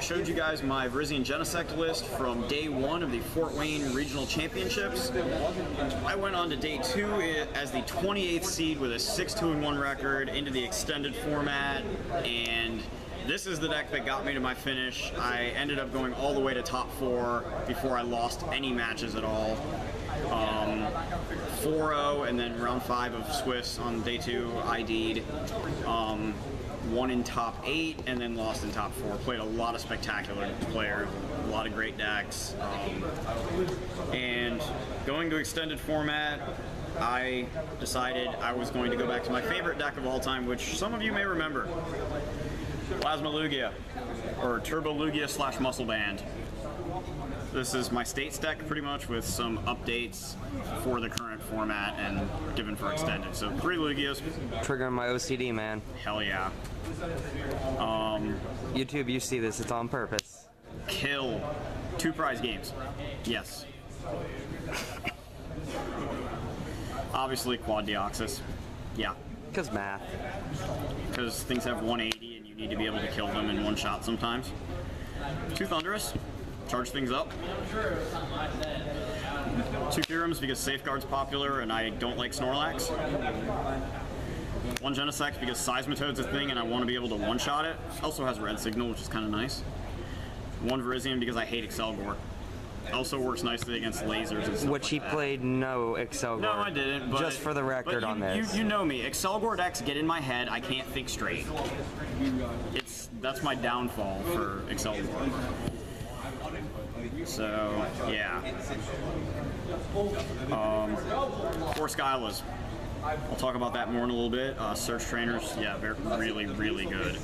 showed you guys my Virizion Genesect list from day 1 of the Fort Wayne Regional Championships. I went on to day 2 as the 28th seed with a 6-2-1 record into the extended format, and this is the deck that got me to my finish. I ended up going all the way to top 4 before I lost any matches at all. 4-0, and then round 5 of Swiss on day 2, ID'd. Won in top 8, and then lost in top 4. Played a lot of spectacular players, a lot of great decks. And going to extended format, I decided I was going to go back to my favorite deck of all time, which some of you may remember. Plasma Lugia, or Turbo Lugia / Muscle Band. This is my States deck pretty much, with some updates for the current format and given for extended. So 3 Lugias. Triggering my OCD, man. Hell yeah. YouTube, you see this, it's on purpose. Kill. 2 prize games. Yes. Obviously Quad Deoxys. Yeah. Because math. Because things have 180 and you need to be able to kill them in one shot sometimes. 2 Thunderous. Charge things up. 2 Theorems because Safeguard's popular and I don't like Snorlax. 1 Genesect because Seismitoad's a thing and I want to be able to one-shot it. Also has Red Signal, which is kind of nice. 1 Virizion because I hate Excelgor. Also works nicely against lasers and stuff. Which he played no Excelgor. No, I didn't. But, just for the record on this. You know me. Excelgor decks get in my head. I can't think straight. That's my downfall for Excelgor. So, yeah. 4 Skylas. I'll talk about that more in a little bit. Search Trainers, yeah, they're really, really good.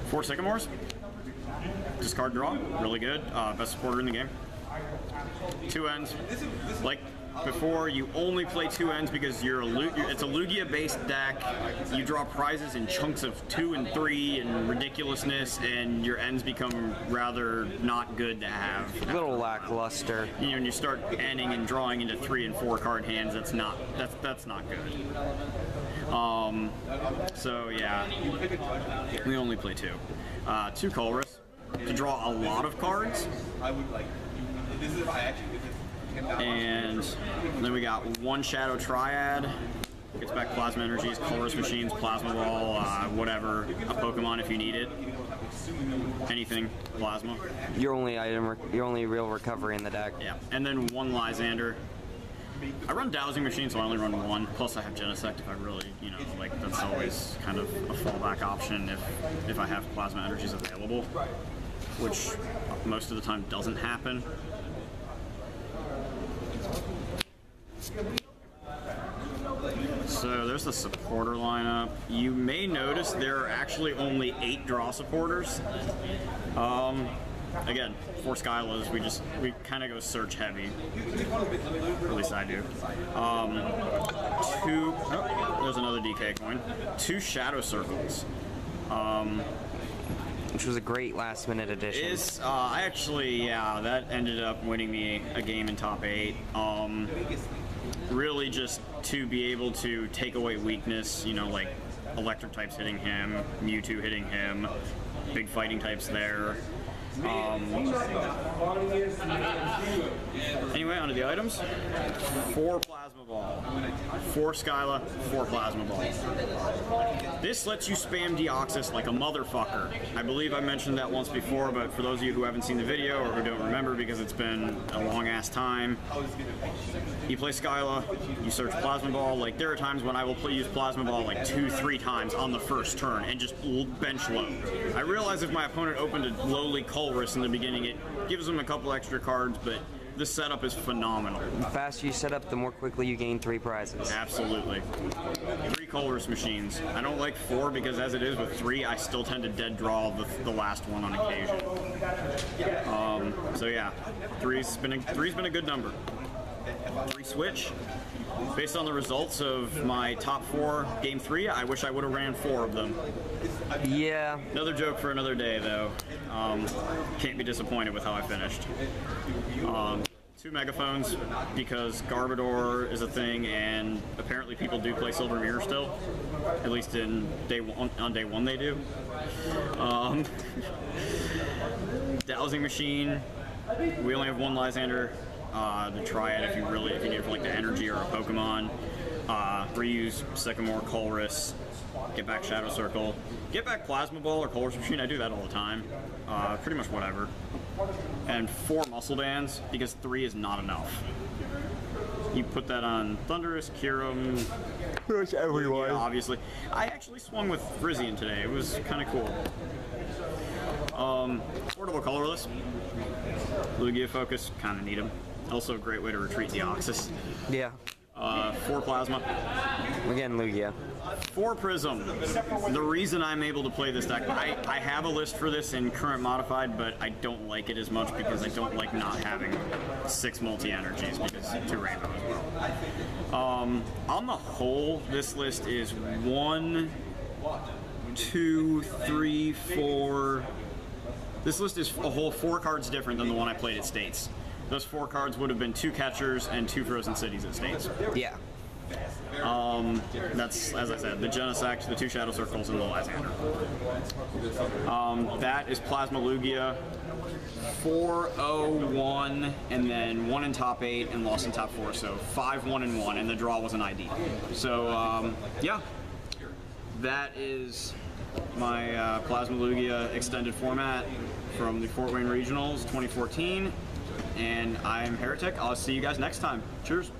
4 Sycamores. Discard draw, really good. Best supporter in the game. 2 ends. Like before, you only play 2 ends because it's a Lugia-based deck. You draw prizes in chunks of 2 and 3 and ridiculousness, and your ends become rather not good to have. A little lackluster. You know, when you start ending and drawing into 3 and 4 card hands, that's not good. So yeah, we only play 2. 2 Colress to draw a lot of cards. And then we got 1 Shadow Triad. Gets back Plasma Energies, Colress Machines, Plasma Ball, whatever. A Pokemon if you need it. Anything, Plasma. Your only real recovery in the deck. Yeah. And then 1 Lysander. I run Dowsing Machine, so I only run 1. Plus I have Genesect if I really, you know, like that's always kind of a fallback option if I have Plasma Energies available, which most of the time doesn't happen. So there's the supporter lineup. You may notice there are actually only 8 draw supporters. Again, 4 Skylas, we kind of go search heavy. Or at least I do. 2, oh, there's another DK coin. 2 Shadow Circles. Which was a great last-minute addition. I actually, yeah, that ended up winning me a game in top 8. Really just to be able to take away weakness, you know, like electric types hitting him, Mewtwo hitting him, big fighting types there. Anyway, onto the items. 4 Plasma Ball, 4 Skyla, 4 Plasma Ball. This lets you spam Deoxys like a motherfucker. I believe I mentioned that once before, but for those of you who haven't seen the video or who don't remember because it's been a long ass time, you play Skyla, you search Plasma Ball. Like there are times when I will use Plasma Ball like 2-3 times on the first turn and just bench load. I realize if my opponent opened a lowly Colress in the beginning, it gives them a couple extra cards, but the setup is phenomenal. The faster you set up, the more quickly you gain 3 prizes. Absolutely. 3 Colress Machines. I don't like 4 because as it is with 3, I still tend to dead draw the last one on occasion. So yeah, 3's been a good number. 3 Switch. Based on the results of my top 4 game 3, I wish I would have ran 4 of them. Yeah. Another joke for another day, though. Can't be disappointed with how I finished. 2 megaphones because Garbodor is a thing, and apparently people do play Silver Mirror still. At least on day one they do. Dowsing machine. We only have 1 Lysander. The Triad if you need it for like the energy or a Pokemon. Reuse Sycamore, Colress. Get back Shadow Circle. Get back Plasma Ball or Colress Machine. I do that all the time. Pretty much whatever. And 4 Muscle Bands because 3 is not enough. You put that on Thundurus, Kyurem, everyone. Yeah, obviously. I actually swung with Frisian today. It was kind of cool. Portable Colorless. Lugia Focus, kind of need them. Also a great way to retreat Deoxys. Yeah. 4 Plasma. Again, Lugia. 4 Prism. The reason I'm able to play this deck, I have a list for this in current modified, but I don't like it as much because I don't like not having 6 multi-energies because 2 rainbow as well. On the whole, this list is 1, 2, 3, 4. This list is a whole 4 cards different than the one I played at States. Those 4 cards would have been 2 Catchers and 2 Frozen Cities at States. Yeah. That's, as I said, the Genesect, the 2 Shadow Circles, and the Lysander. That is Plasma Lugia. 4-0-1, and then 1 in top 8 and lost in top 4. So 5-1-1, and the draw was an ID. So, yeah. That is my Plasma Lugia extended format from the Fort Wayne Regionals 2014. And I'm Heretic. I'll see you guys next time. Cheers.